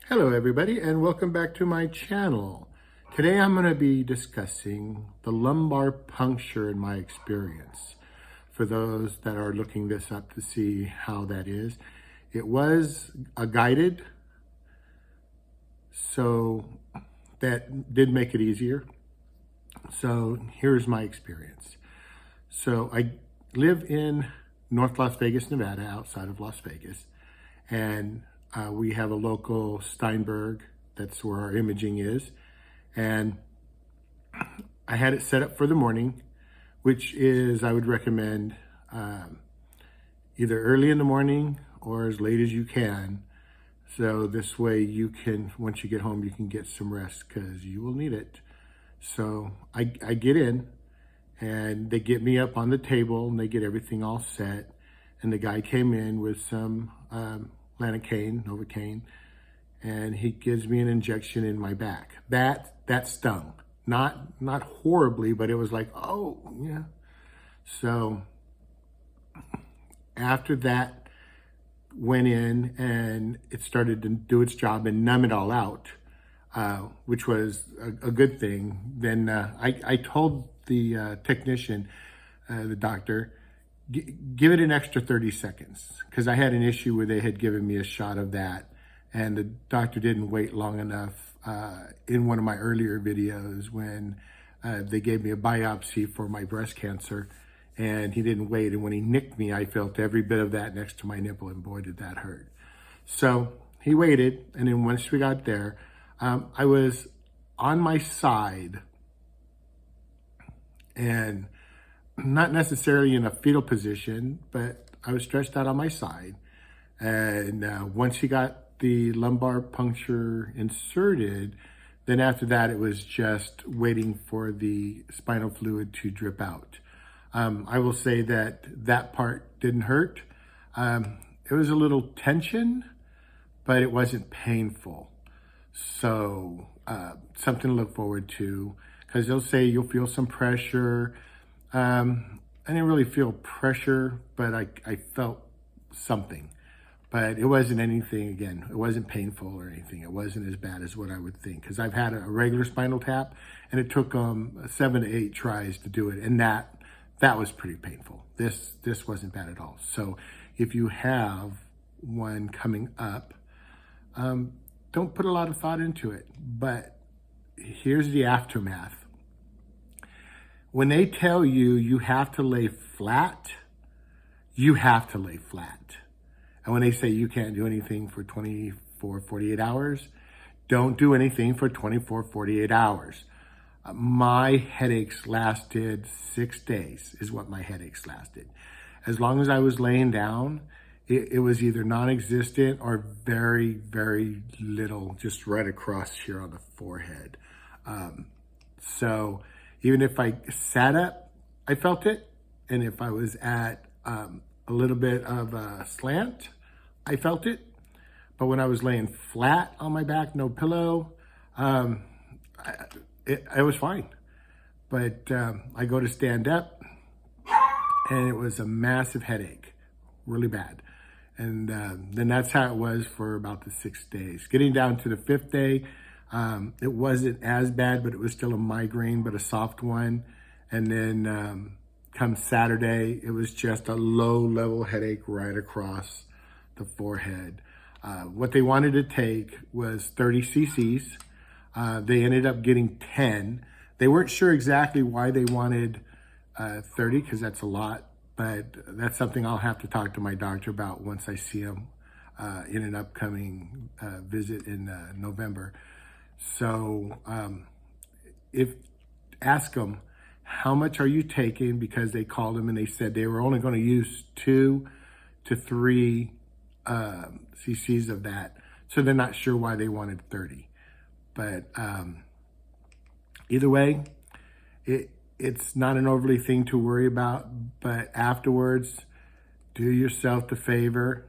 Hello everybody and welcome back to my channel. Today I'm going to be discussing the lumbar puncture in my experience. For those that are looking this up to see how that is, it was a guided, so that did make it easier. So here's my experience. So I live in North Las Vegas, Nevada, outside of Las Vegas, and we have a local Steinberg. That's where our imaging is. And I had it set up for the morning, which is, I would recommend either early in the morning or as late as you can. So this way you can, once you get home, you can get some rest because you will need it. So I get in and they get me up on the table and they get everything all set. And the guy came in with some Novocaine, and he gives me an injection in my back. That stung. Not horribly, but it was like, oh, yeah. So after that went in and it started to do its job and numb it all out, which was a good thing. Then I told the technician, the doctor, give it an extra 30 seconds because I had an issue where they had given me a shot of that and the doctor didn't wait long enough in one of my earlier videos when they gave me a biopsy for my breast cancer, and he didn't wait, and when he nicked me I felt every bit of that next to my nipple, and boy did that hurt. So he waited, and then once we got there, I was on my side and not necessarily in a fetal position, but I was stretched out on my side. And once he got the lumbar puncture inserted, then after that, it was just waiting for the spinal fluid to drip out. I will say that that part didn't hurt. It was a little tension, but it wasn't painful. So something to look forward to, because they'll say you'll feel some pressure. I didn't really feel pressure, but I felt something. But it wasn't anything, again, it wasn't painful or anything. It wasn't as bad as what I would think, because I've had a regular spinal tap, and it took 7 to 8 tries to do it, and that was pretty painful. This wasn't bad at all. So if you have one coming up, don't put a lot of thought into it. But here's the aftermath. When they tell you you have to lay flat, you have to lay flat. And when they say you can't do anything for 24, 48 hours, don't do anything for 24, 48 hours. My headaches lasted 6 days is what my headaches lasted. As long as I was laying down, it was either non-existent or very, very little, just right across here on the forehead. So even if I sat up, I felt it. And if I was at a little bit of a slant, I felt it. But when I was laying flat on my back, no pillow, it was fine. But I go to stand up, and it was a massive headache, really bad. And then that's how it was for about the 6 days. Getting down to the 5th day, it wasn't as bad, but it was still a migraine, but a soft one. And then come Saturday, it was just a low-level headache right across the forehead. What they wanted to take was 30 cc's. They ended up getting 10. They weren't sure exactly why they wanted 30, because that's a lot, but that's something I'll have to talk to my doctor about once I see him in an upcoming visit in November. So ask them, how much are you taking? Because they called them and they said they were only going to use 2 to 3 cc's of that. So they're not sure why they wanted 30. But either way, it's not an overly thing to worry about. But afterwards, do yourself the favor,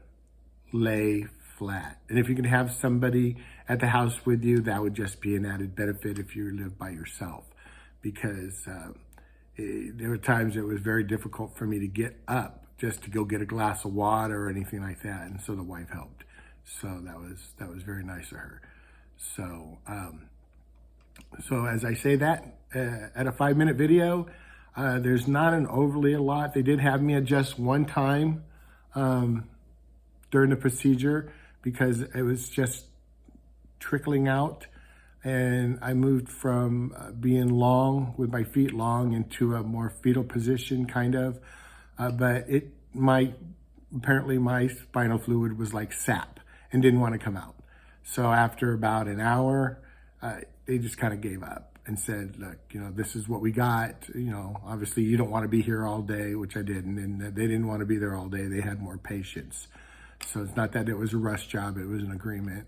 lay flat. And if you can have somebody at the house with you, that would just be an added benefit if you live by yourself. Because there were times it was very difficult for me to get up just to go get a glass of water or anything like that. And so the wife helped. So that was very nice of her. So, so as I say that, at a 5-minute video, there's not an overly a lot. They did have me adjust one time during the procedure because it was just trickling out. And I moved from being long, with my feet long, into a more fetal position, kind of. But apparently my spinal fluid was like sap and didn't want to come out. So after about an hour, they just kind of gave up and said, look, this is what we got. Obviously you don't want to be here all day, which I didn't. And they didn't want to be there all day. They had more patients. So it's not that it was a rush job. It was an agreement,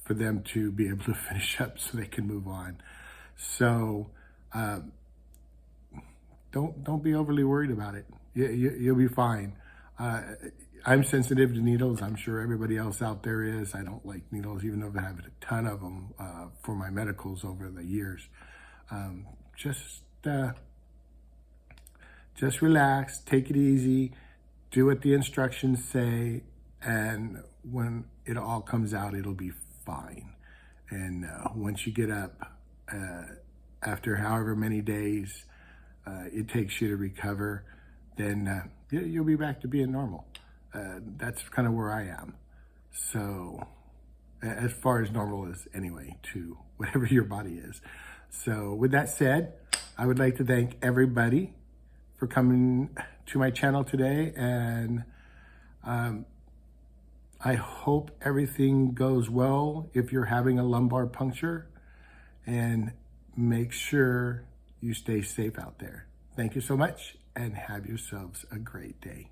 for them to be able to finish up so they can move on. So don't be overly worried about it. You'll be fine. I'm sensitive to needles. I'm sure everybody else out there is. I don't like needles, even though I have a ton of them for my medicals over the years. Just relax, take it easy, do what the instructions say, and when it all comes out, it'll be fine. And once you get up, after however many days it takes you to recover, then you'll be back to being normal. That's kind of where I am. So as far as normal is anyway, to whatever your body is. So with that said, I would like to thank everybody for coming to my channel today. And I hope everything goes well if you're having a lumbar puncture, and make sure you stay safe out there. Thank you so much, and have yourselves a great day.